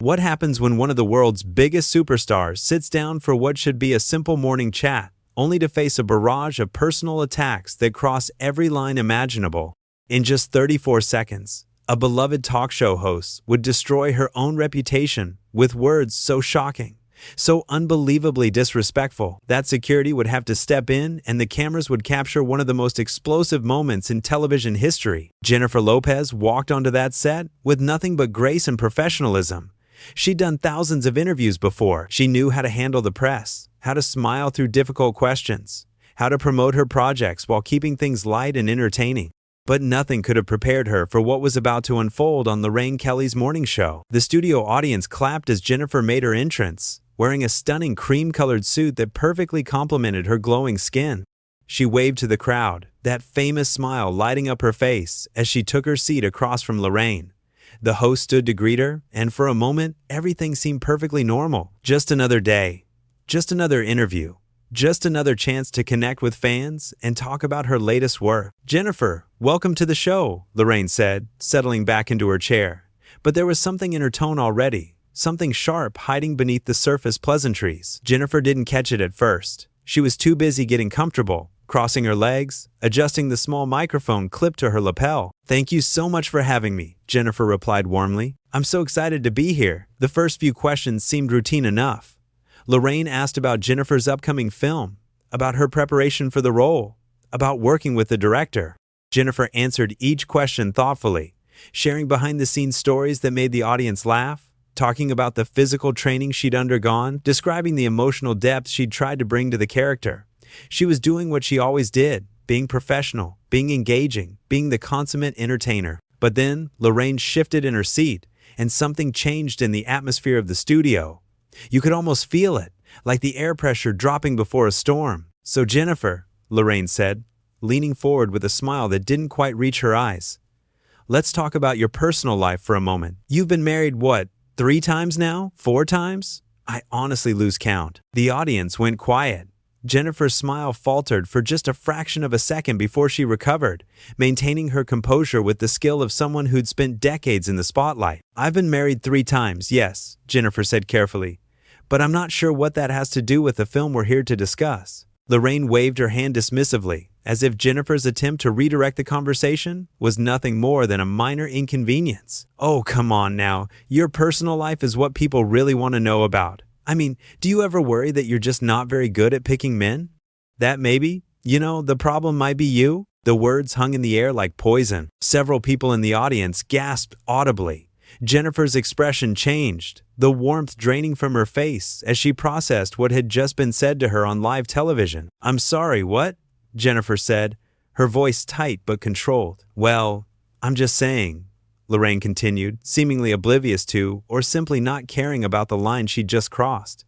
What happens when one of the world's biggest superstars sits down for what should be a simple morning chat, only to face a barrage of personal attacks that cross every line imaginable? In just 34 seconds, a beloved talk show host would destroy her own reputation with words so shocking, so unbelievably disrespectful, that security would have to step in and the cameras would capture one of the most explosive moments in television history. Jennifer Lopez walked onto that set with nothing but grace and professionalism. She'd done thousands of interviews before. She knew how to handle the press, how to smile through difficult questions, how to promote her projects while keeping things light and entertaining. But nothing could have prepared her for what was about to unfold on Lorraine Kelly's morning show. The studio audience clapped as Jennifer made her entrance, wearing a stunning cream-colored suit that perfectly complemented her glowing skin. She waved to the crowd, that famous smile lighting up her face as she took her seat across from Lorraine. The host stood to greet her, and for a moment, everything seemed perfectly normal. Just another day, just another interview, just another chance to connect with fans and talk about her latest work. "Jennifer, welcome to the show," Lorraine said, settling back into her chair. But there was something in her tone already, something sharp hiding beneath the surface pleasantries. Jennifer didn't catch it at first. She was too busy getting comfortable, crossing her legs, adjusting the small microphone clipped to her lapel. "Thank you so much for having me," Jennifer replied warmly. "I'm so excited to be here." The first few questions seemed routine enough. Lorraine asked about Jennifer's upcoming film, about her preparation for the role, about working with the director. Jennifer answered each question thoughtfully, sharing behind-the-scenes stories that made the audience laugh, talking about the physical training she'd undergone, describing the emotional depth she'd tried to bring to the character. She was doing what she always did, being professional, being engaging, being the consummate entertainer. But then, Lorraine shifted in her seat, and something changed in the atmosphere of the studio. You could almost feel it, like the air pressure dropping before a storm. "So Jennifer," Lorraine said, leaning forward with a smile that didn't quite reach her eyes, "let's talk about your personal life for a moment. You've been married, what, 3 times now? 4 times? I honestly lose count." The audience went quiet. Jennifer's smile faltered for just a fraction of a second before she recovered, maintaining her composure with the skill of someone who'd spent decades in the spotlight. "I've been married 3 times, yes," Jennifer said carefully. "But I'm not sure what that has to do with the film we're here to discuss." Lorraine waved her hand dismissively, as if Jennifer's attempt to redirect the conversation was nothing more than a minor inconvenience. "Oh, come on now. Your personal life is what people really want to know about. I mean, do you ever worry that you're just not very good at picking men? That maybe, the problem might be you?" The words hung in the air like poison. Several people in the audience gasped audibly. Jennifer's expression changed, the warmth draining from her face as she processed what had just been said to her on live television. "I'm sorry, what?" Jennifer said, her voice tight but controlled. "Well, I'm just saying," Lorraine continued, seemingly oblivious to or simply not caring about the line she'd just crossed.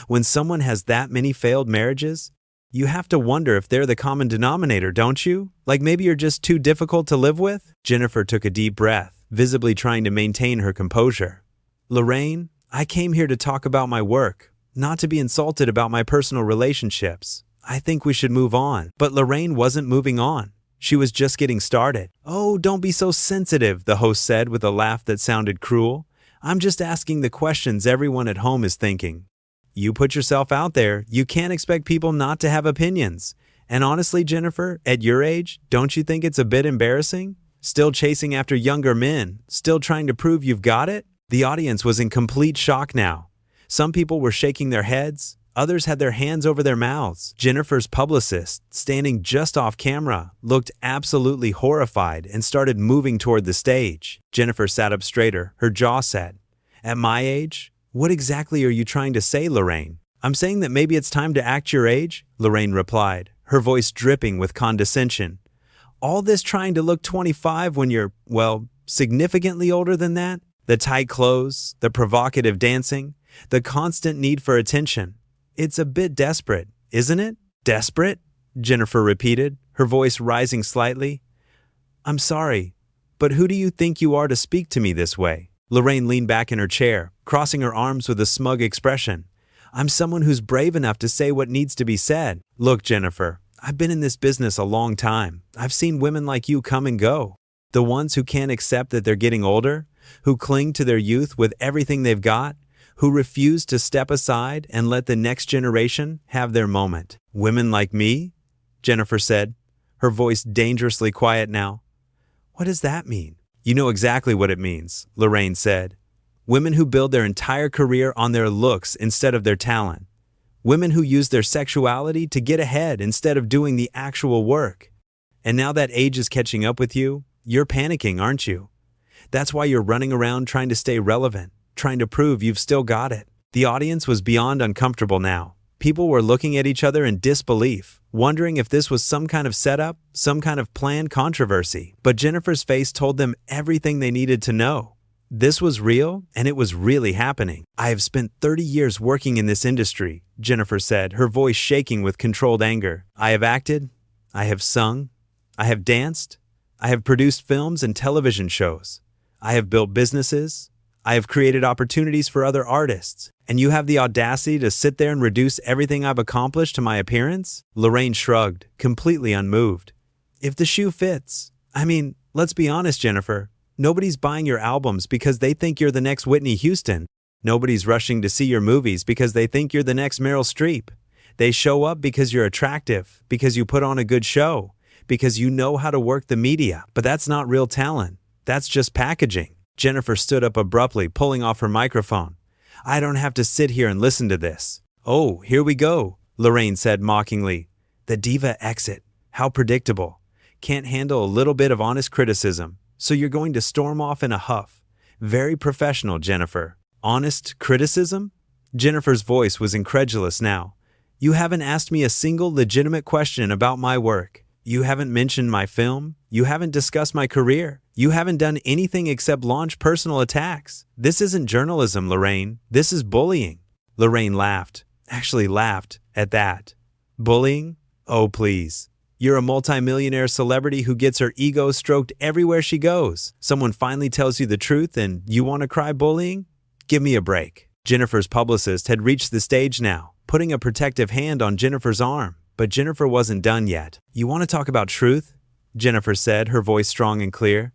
"When someone has that many failed marriages, you have to wonder if they're the common denominator, don't you? Like maybe you're just too difficult to live with?" Jennifer took a deep breath, visibly trying to maintain her composure. "Lorraine, I came here to talk about my work, not to be insulted about my personal relationships. I think we should move on." But Lorraine wasn't moving on. She was just getting started. "Oh, don't be so sensitive," the host said with a laugh that sounded cruel. "I'm just asking the questions everyone at home is thinking. You put yourself out there, you can't expect people not to have opinions. And honestly, Jennifer, at your age, don't you think it's a bit embarrassing? Still chasing after younger men, still trying to prove you've got it?" The audience was in complete shock now. Some people were shaking their heads, others had their hands over their mouths. Jennifer's publicist, standing just off camera, looked absolutely horrified and started moving toward the stage. Jennifer sat up straighter, her jaw set. "At my age? What exactly are you trying to say, Lorraine?" "I'm saying that maybe it's time to act your age," Lorraine replied, her voice dripping with condescension. "All this trying to look 25 when you're, well, significantly older than that? The tight clothes, the provocative dancing, the constant need for attention. It's a bit desperate, isn't it?" "Desperate?" Jennifer repeated, her voice rising slightly. "I'm sorry, but who do you think you are to speak to me this way?" Lorraine leaned back in her chair, crossing her arms with a smug expression. "I'm someone who's brave enough to say what needs to be said. Look, Jennifer, I've been in this business a long time. I've seen women like you come and go. The ones who can't accept that they're getting older, who cling to their youth with everything they've got, who refuse to step aside and let the next generation have their moment. Women like me? Jennifer said, her voice dangerously quiet now. What does that mean? You know exactly what it means, Lorraine said. Women who build their entire career on their looks instead of their talent. Women who use their sexuality to get ahead instead of doing the actual work. And now that age is catching up with you, you're panicking, aren't you? That's why you're running around trying to stay relevant, trying to prove you've still got it. The audience was beyond uncomfortable now. People were looking at each other in disbelief, wondering if this was some kind of setup, some kind of planned controversy. But Jennifer's face told them everything they needed to know. This was real, and it was really happening. I have spent 30 years working in this industry, Jennifer said, her voice shaking with controlled anger. I have acted, I have sung, I have danced, I have produced films and television shows. I have built businesses. I have created opportunities for other artists. And you have the audacity to sit there and reduce everything I've accomplished to my appearance? Lorraine shrugged, completely unmoved. If the shoe fits. I mean, let's be honest, Jennifer. Nobody's buying your albums because they think you're the next Whitney Houston. Nobody's rushing to see your movies because they think you're the next Meryl Streep. They show up because you're attractive, because you put on a good show, because you know how to work the media. But that's not real talent. That's just packaging. Jennifer stood up abruptly, pulling off her microphone. I don't have to sit here and listen to this. Oh, here we go, Lorraine said mockingly. The diva exit. How predictable. Can't handle a little bit of honest criticism. So you're going to storm off in a huff. Very professional, Jennifer. Honest criticism? Jennifer's voice was incredulous now. You haven't asked me a single legitimate question about my work. You haven't mentioned my film. You haven't discussed my career. You haven't done anything except launch personal attacks. This isn't journalism, Lorraine. This is bullying. Lorraine laughed. Actually laughed at that. Bullying? Oh, please. You're a multimillionaire celebrity who gets her ego stroked everywhere she goes. Someone finally tells you the truth and you want to cry bullying? Give me a break. Jennifer's publicist had reached the stage now, putting a protective hand on Jennifer's arm. But Jennifer wasn't done yet. You want to talk about truth? Jennifer said, her voice strong and clear.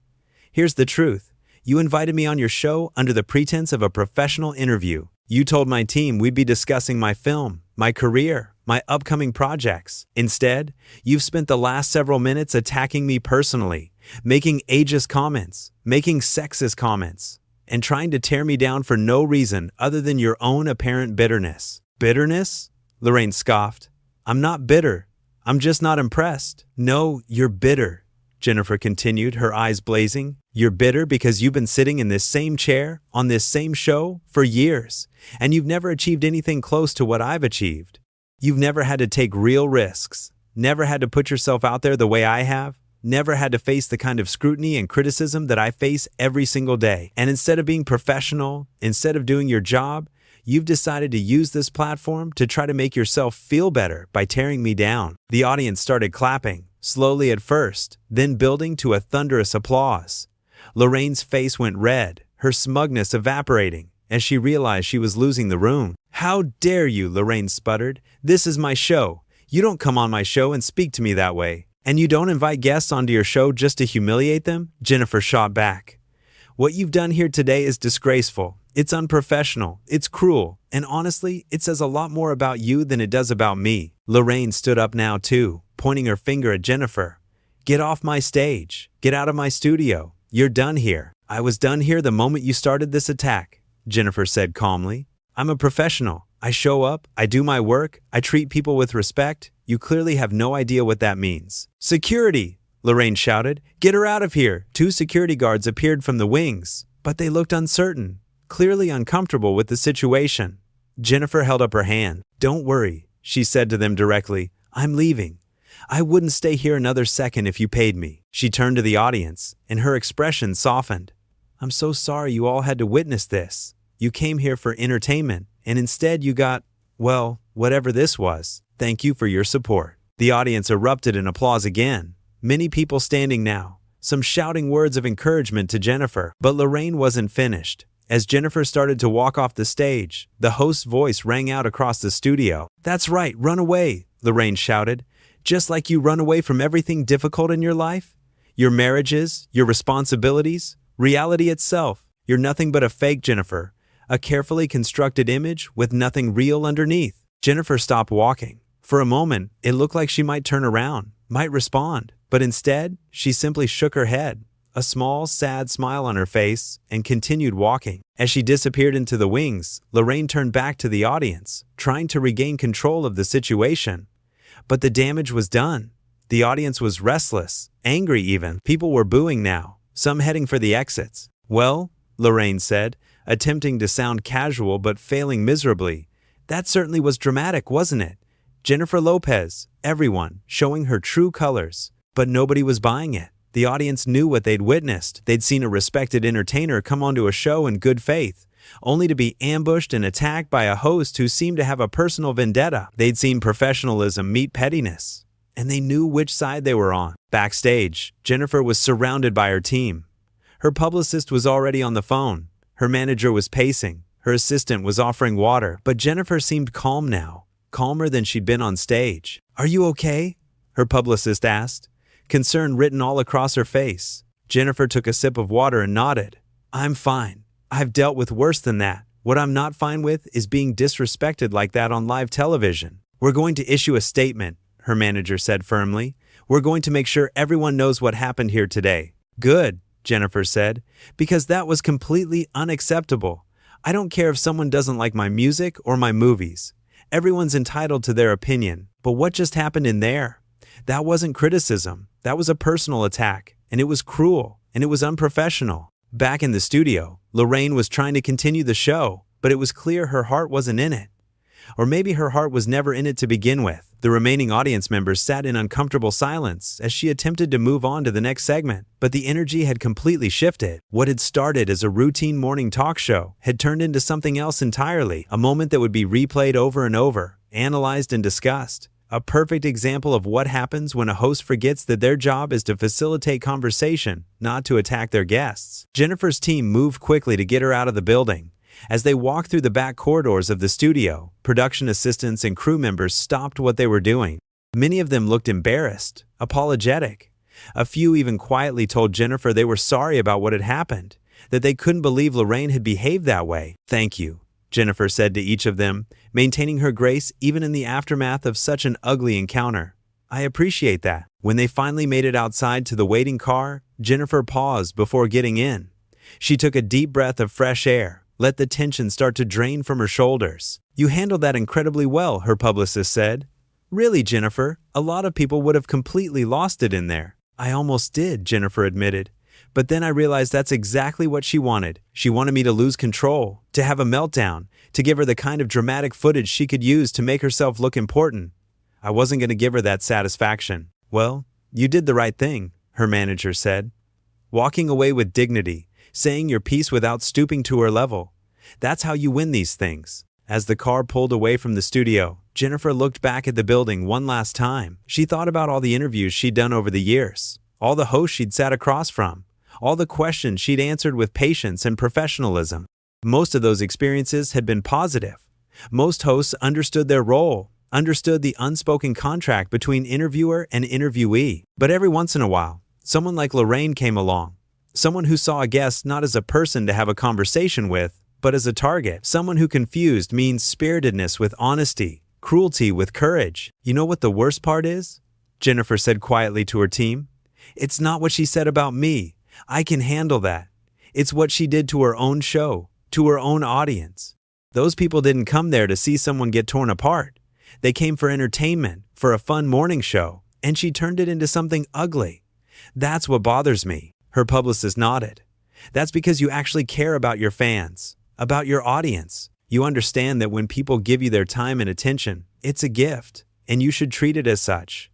Here's the truth. You invited me on your show under the pretense of a professional interview. You told my team we'd be discussing my film, my career, my upcoming projects. Instead, you've spent the last several minutes attacking me personally, making ageist comments, making sexist comments, and trying to tear me down for no reason other than your own apparent bitterness. Bitterness? Lorraine scoffed. I'm not bitter. I'm just not impressed. No, you're bitter, Jennifer continued, her eyes blazing. You're bitter because you've been sitting in this same chair, on this same show, for years, and you've never achieved anything close to what I've achieved. You've never had to take real risks, never had to put yourself out there the way I have, never had to face the kind of scrutiny and criticism that I face every single day. And instead of being professional, instead of doing your job, you've decided to use this platform to try to make yourself feel better by tearing me down. The audience started clapping, slowly at first, then building to a thunderous applause. Lorraine's face went red, her smugness evaporating, as she realized she was losing the room. How dare you, Lorraine sputtered. This is my show. You don't come on my show and speak to me that way. And you don't invite guests onto your show just to humiliate them? Jennifer shot back. What you've done here today is disgraceful. It's unprofessional, it's cruel, and honestly, it says a lot more about you than it does about me. Lorraine stood up now too, pointing her finger at Jennifer. Get off my stage. Get out of my studio. You're done here. I was done here the moment you started this attack, Jennifer said calmly. I'm a professional. I show up, I do my work, I treat people with respect. You clearly have no idea what that means. Security! Lorraine shouted. Get her out of here. 2 security guards appeared from the wings, but they looked uncertain, clearly uncomfortable with the situation. Jennifer held up her hand. Don't worry, she said to them directly. I'm leaving. I wouldn't stay here another second if you paid me. She turned to the audience, and her expression softened. I'm so sorry you all had to witness this. You came here for entertainment, and instead you got, well, whatever this was. Thank you for your support. The audience erupted in applause again. Many people standing now, some shouting words of encouragement to Jennifer. But Lorraine wasn't finished. As Jennifer started to walk off the stage, the host's voice rang out across the studio. That's right, run away, Lorraine shouted. Just like you run away from everything difficult in your life. Your marriages, your responsibilities, reality itself. You're nothing but a fake Jennifer, a carefully constructed image with nothing real underneath. Jennifer stopped walking. For a moment, it looked like she might turn around, might respond, but instead, she simply shook her head, a small, sad smile on her face, and continued walking. As she disappeared into the wings, Lorraine turned back to the audience, trying to regain control of the situation. But the damage was done. The audience was restless, angry even. People were booing now, some heading for the exits. "Well," Lorraine said, attempting to sound casual but failing miserably, "that certainly was dramatic, wasn't it? Jennifer Lopez, everyone, showing her true colors." But nobody was buying it. The audience knew what they'd witnessed. They'd seen a respected entertainer come onto a show in good faith, only to be ambushed and attacked by a host who seemed to have a personal vendetta. They'd seen professionalism meet pettiness, and they knew which side they were on. Backstage, Jennifer was surrounded by her team. Her publicist was already on the phone. Her manager was pacing. Her assistant was offering water. But Jennifer seemed calm now, calmer than she'd been on stage. "Are you okay?" her publicist asked, concern written all across her face. Jennifer took a sip of water and nodded. "I'm fine. I've dealt with worse than that. What I'm not fine with is being disrespected like that on live television." "We're going to issue a statement," her manager said firmly. "We're going to make sure everyone knows what happened here today." "Good," Jennifer said, "because that was completely unacceptable. I don't care if someone doesn't like my music or my movies. Everyone's entitled to their opinion. But what just happened in there? That wasn't criticism. That was a personal attack, and it was cruel, and it was unprofessional." Back in the studio, Lorraine was trying to continue the show, but it was clear her heart wasn't in it. Or maybe her heart was never in it to begin with. The remaining audience members sat in uncomfortable silence as she attempted to move on to the next segment, but the energy had completely shifted. What had started as a routine morning talk show had turned into something else entirely, a moment that would be replayed over and over, analyzed and discussed. A perfect example of what happens when a host forgets that their job is to facilitate conversation, not to attack their guests. Jennifer's team moved quickly to get her out of the building. As they walked through the back corridors of the studio, production assistants and crew members stopped what they were doing. Many of them looked embarrassed, apologetic. A few even quietly told Jennifer they were sorry about what had happened, that they couldn't believe Lorraine had behaved that way. "Thank you," Jennifer said to each of them, maintaining her grace even in the aftermath of such an ugly encounter. "I appreciate that." When they finally made it outside to the waiting car, Jennifer paused before getting in. She took a deep breath of fresh air, let the tension start to drain from her shoulders. "You handled that incredibly well," her publicist said. "Really, Jennifer, a lot of people would have completely lost it in there." "I almost did," Jennifer admitted. "But then I realized that's exactly what she wanted. She wanted me to lose control, to have a meltdown, to give her the kind of dramatic footage she could use to make herself look important. I wasn't going to give her that satisfaction." "Well, you did the right thing," her manager said. "Walking away with dignity, saying your piece without stooping to her level. That's how you win these things." As the car pulled away from the studio, Jennifer looked back at the building one last time. She thought about all the interviews she'd done over the years, all the hosts she'd sat across from, all the questions she'd answered with patience and professionalism. Most of those experiences had been positive. Most hosts understood their role, understood the unspoken contract between interviewer and interviewee. But every once in a while, someone like Lorraine came along. Someone who saw a guest not as a person to have a conversation with, but as a target. Someone who confused mean-spiritedness with honesty, cruelty with courage. "You know what the worst part is?" Jennifer said quietly to her team. "It's not what she said about me. I can handle that. It's what she did to her own show, to her own audience. Those people didn't come there to see someone get torn apart. They came for entertainment, for a fun morning show, and she turned it into something ugly. That's what bothers me." Her publicist nodded. "That's because you actually care about your fans, about your audience. You understand that when people give you their time and attention, it's a gift, and you should treat it as such."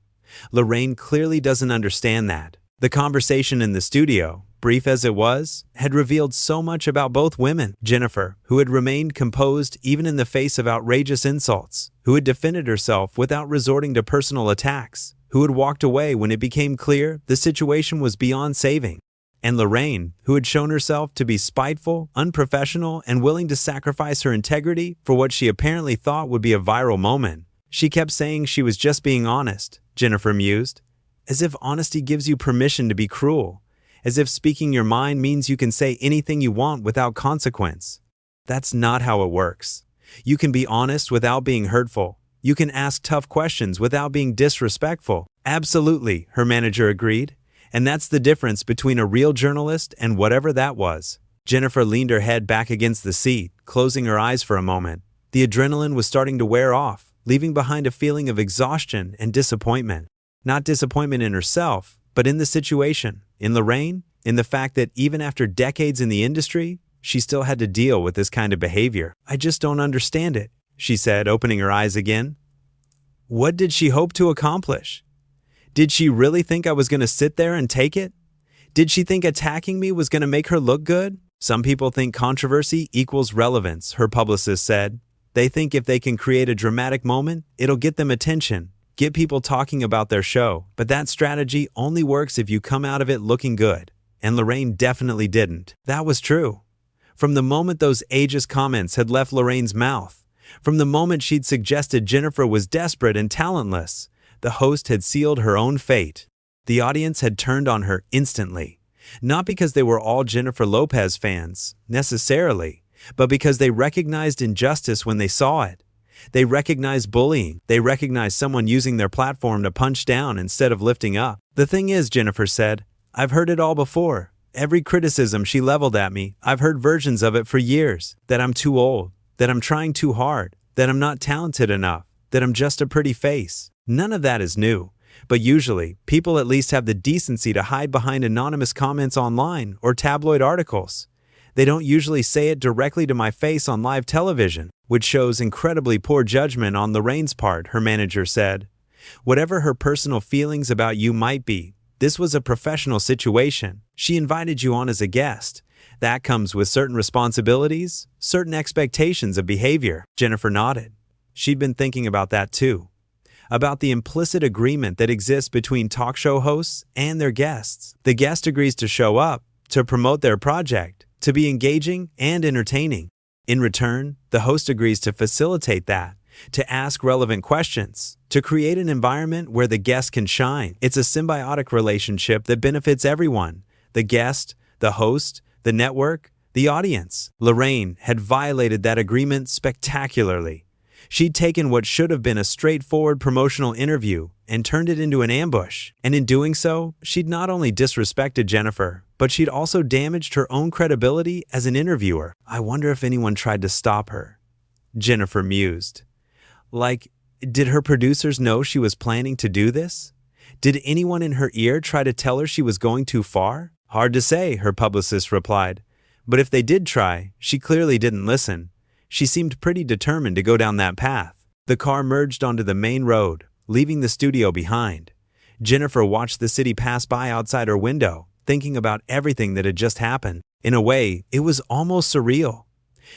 Lorraine clearly doesn't understand that. The conversation in the studio, brief as it was, had revealed so much about both women. Jennifer, who had remained composed even in the face of outrageous insults, who had defended herself without resorting to personal attacks, who had walked away when it became clear the situation was beyond saving. And Lorraine, who had shown herself to be spiteful, unprofessional, and willing to sacrifice her integrity for what she apparently thought would be a viral moment. "She kept saying she was just being honest," Jennifer mused. "As if honesty gives you permission to be cruel. as if speaking your mind means you can say anything you want without consequence. That's not how it works. You can be honest without being hurtful. You can ask tough questions without being disrespectful. Absolutely, her manager agreed. And that's the difference between a real journalist and whatever that was. Jennifer leaned her head back against the seat, closing her eyes for a moment. The adrenaline was starting to wear off, leaving behind a feeling of exhaustion and disappointment. Not disappointment in herself, but in the situation, in Lorraine, in the fact that even after decades in the industry, she still had to deal with this kind of behavior. I just don't understand it, she said, opening her eyes again. What did she hope to accomplish? Did she really think I was going to sit there and take it? Did she think attacking me was going to make her look good? Some people think controversy equals relevance, her publicist said. They think if they can create a dramatic moment, it'll get them attention, get people talking about their show. But that strategy only works if you come out of it looking good. And Lorraine definitely didn't. That was true. From the moment those ageist comments had left Lorraine's mouth, from the moment she'd suggested Jennifer was desperate and talentless, the host had sealed her own fate. The audience had turned on her instantly, not because they were all Jennifer Lopez fans, necessarily, but because they recognized injustice when they saw it. They recognized bullying. They recognized someone using their platform to punch down instead of lifting up. The thing is, Jennifer said, I've heard it all before. Every criticism she leveled at me, I've heard versions of it for years. That I'm too old, that I'm trying too hard, that I'm not talented enough, that I'm just a pretty face. None of that is new. But usually, people at least have the decency to hide behind anonymous comments online or tabloid articles. They don't usually say it directly to my face on live television, which shows incredibly poor judgment on Lorraine's part, her manager said. Whatever her personal feelings about you might be, this was a professional situation. She invited you on as a guest. That comes with certain responsibilities, certain expectations of behavior. Jennifer nodded. She'd been thinking about that too. About the implicit agreement that exists between talk show hosts and their guests. The guest agrees to show up, to promote their project, to be engaging and entertaining. In return, the host agrees to facilitate that, to ask relevant questions, to create an environment where the guest can shine. It's a symbiotic relationship that benefits everyone: the guest, the host, the network, the audience. Lorraine had violated that agreement spectacularly. She'd taken what should have been a straightforward promotional interview and turned it into an ambush. And in doing so, she'd not only disrespected Jennifer, but she'd also damaged her own credibility as an interviewer. I wonder if anyone tried to stop her. Jennifer mused. Like, did her producers know she was planning to do this? Did anyone in her ear try to tell her she was going too far? Hard to say, her publicist replied. But if they did try, she clearly didn't listen. She seemed pretty determined to go down that path. The car merged onto the main road, leaving the studio behind. Jennifer watched the city pass by outside her window, thinking about everything that had just happened. In a way, it was almost surreal.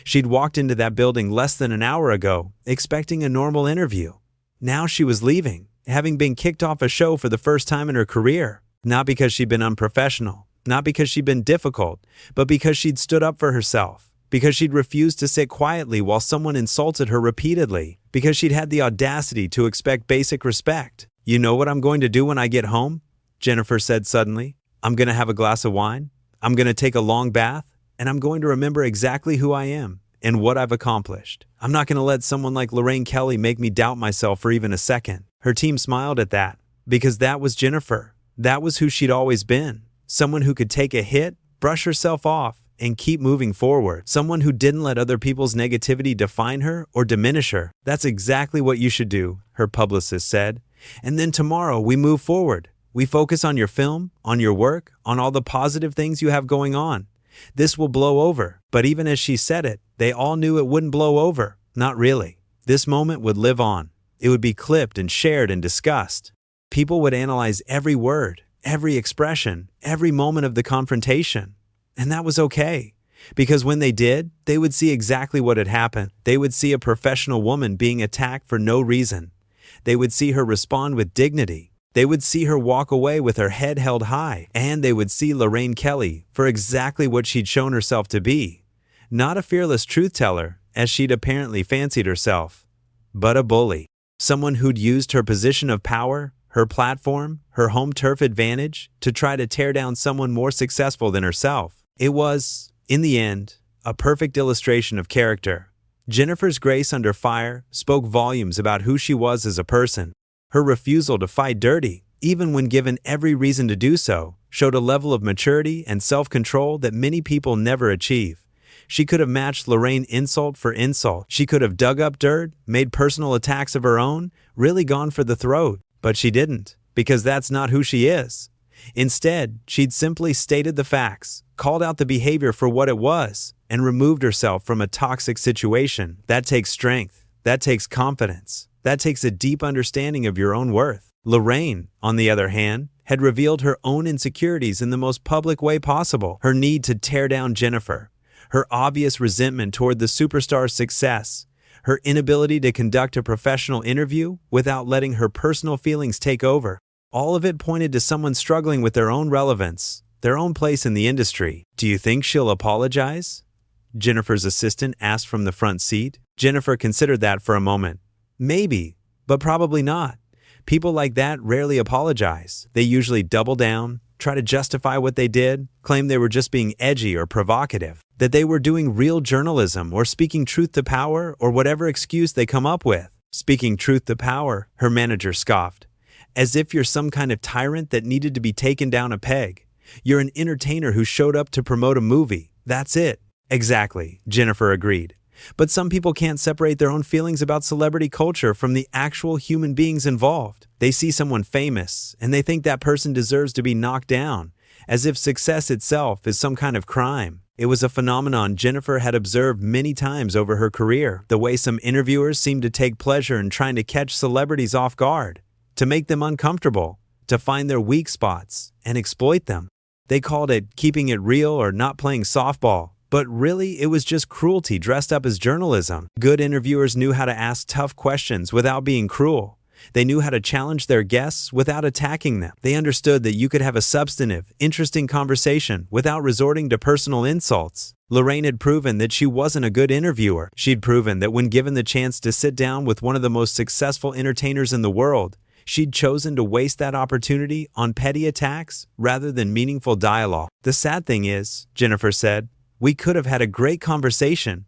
She'd walked into that building less than an hour ago, expecting a normal interview. Now she was leaving, having been kicked off a show for the first time in her career. Not because she'd been unprofessional, not because she'd been difficult, but because she'd stood up for herself. Because she'd refused to sit quietly while someone insulted her repeatedly. Because she'd had the audacity to expect basic respect. You know what I'm going to do when I get home? Jennifer said suddenly. I'm going to have a glass of wine. I'm going to take a long bath. And I'm going to remember exactly who I am and what I've accomplished. I'm not going to let someone like Lorraine Kelly make me doubt myself for even a second. Her team smiled at that. Because that was Jennifer. That was who she'd always been. Someone who could take a hit, brush herself off, and keep moving forward. Someone who didn't let other people's negativity define her or diminish her. That's exactly what you should do, her publicist said. And then tomorrow we move forward. We focus on your film, on your work, on all the positive things you have going on. This will blow over. But even as she said it, they all knew it wouldn't blow over. Not really. This moment would live on. It would be clipped and shared and discussed. People would analyze every word, every expression, every moment of the confrontation. And that was okay, because when they did, they would see exactly what had happened. They would see a professional woman being attacked for no reason. They would see her respond with dignity. They would see her walk away with her head held high. And they would see Lorraine Kelly for exactly what she'd shown herself to be. Not a fearless truth-teller, as she'd apparently fancied herself, but a bully. Someone who'd used her position of power, her platform, her home turf advantage, to try to tear down someone more successful than herself. It was, in the end, a perfect illustration of character. Jennifer's grace under fire spoke volumes about who she was as a person. Her refusal to fight dirty, even when given every reason to do so, showed a level of maturity and self-control that many people never achieve. She could have matched Lorraine insult for insult. She could have dug up dirt, made personal attacks of her own, really gone for the throat. But she didn't, because that's not who she is. Instead, she'd simply stated the facts, called out the behavior for what it was, and removed herself from a toxic situation. That takes strength. That takes confidence. That takes a deep understanding of your own worth. Lorraine, on the other hand, had revealed her own insecurities in the most public way possible. Her need to tear down Jennifer, her obvious resentment toward the superstar's success, her inability to conduct a professional interview without letting her personal feelings take over. All of it pointed to someone struggling with their own relevance, their own place in the industry. "Do you think she'll apologize?" Jennifer's assistant asked from the front seat. Jennifer considered that for a moment. Maybe, but probably not. People like that rarely apologize. They usually double down, try to justify what they did, claim they were just being edgy or provocative, that they were doing real journalism or speaking truth to power or whatever excuse they come up with. "Speaking truth to power," her manager scoffed. "As if you're some kind of tyrant that needed to be taken down a peg. You're an entertainer who showed up to promote a movie. That's it." "Exactly," Jennifer agreed. "But some people can't separate their own feelings about celebrity culture from the actual human beings involved. They see someone famous, and they think that person deserves to be knocked down, as if success itself is some kind of crime." It was a phenomenon Jennifer had observed many times over her career, the way some interviewers seemed to take pleasure in trying to catch celebrities off guard, to make them uncomfortable, to find their weak spots, and exploit them. They called it keeping it real or not playing softball. But really, it was just cruelty dressed up as journalism. Good interviewers knew how to ask tough questions without being cruel. They knew how to challenge their guests without attacking them. They understood that you could have a substantive, interesting conversation without resorting to personal insults. Lorraine had proven that she wasn't a good interviewer. She'd proven that when given the chance to sit down with one of the most successful entertainers in the world, she'd chosen to waste that opportunity on petty attacks rather than meaningful dialogue. "The sad thing is," Jennifer said, "we could have had a great conversation.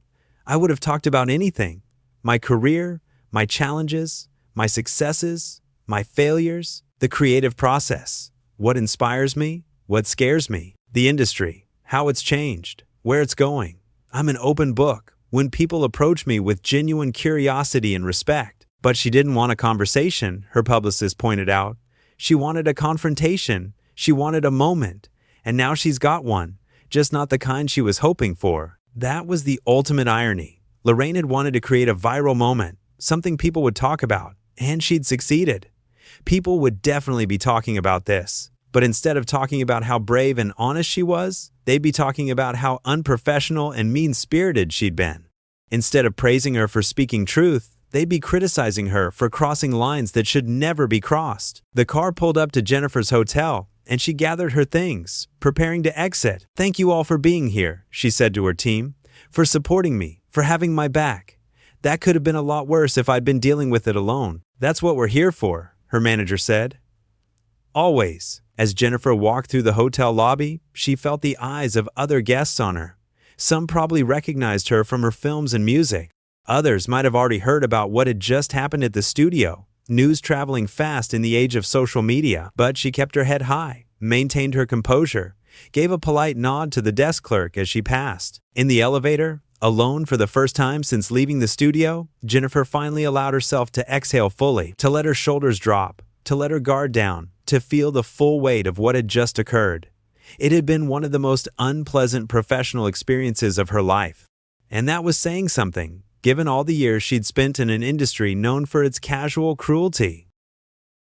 I would have talked about anything. My career, my challenges, my successes, my failures, the creative process, what inspires me, what scares me, the industry, how it's changed, where it's going. I'm an open book when people approach me with genuine curiosity and respect." But she didn't want a conversation, her publicist pointed out. She wanted a confrontation. She wanted a moment. And now she's got one. Just not the kind she was hoping for. That was the ultimate irony. Lorraine had wanted to create a viral moment, something people would talk about, and she'd succeeded. People would definitely be talking about this. But instead of talking about how brave and honest she was, they'd be talking about how unprofessional and mean-spirited she'd been. Instead of praising her for speaking truth, they'd be criticizing her for crossing lines that should never be crossed. The car pulled up to Jennifer's hotel, and she gathered her things, preparing to exit. "Thank you all for being here," she said to her team, "for supporting me, for having my back. That could have been a lot worse if I'd been dealing with it alone. That's what we're here for," her manager said. Always, as Jennifer walked through the hotel lobby, she felt the eyes of other guests on her. Some probably recognized her from her films and music. Others might have already heard about what had just happened at the studio. News traveling fast in the age of social media, but she kept her head high, maintained her composure, gave a polite nod to the desk clerk as she passed. In the elevator, alone for the first time since leaving the studio, Jennifer finally allowed herself to exhale fully, to let her shoulders drop, to let her guard down, to feel the full weight of what had just occurred. It had been one of the most unpleasant professional experiences of her life. And that was saying something, given all the years she'd spent in an industry known for its casual cruelty.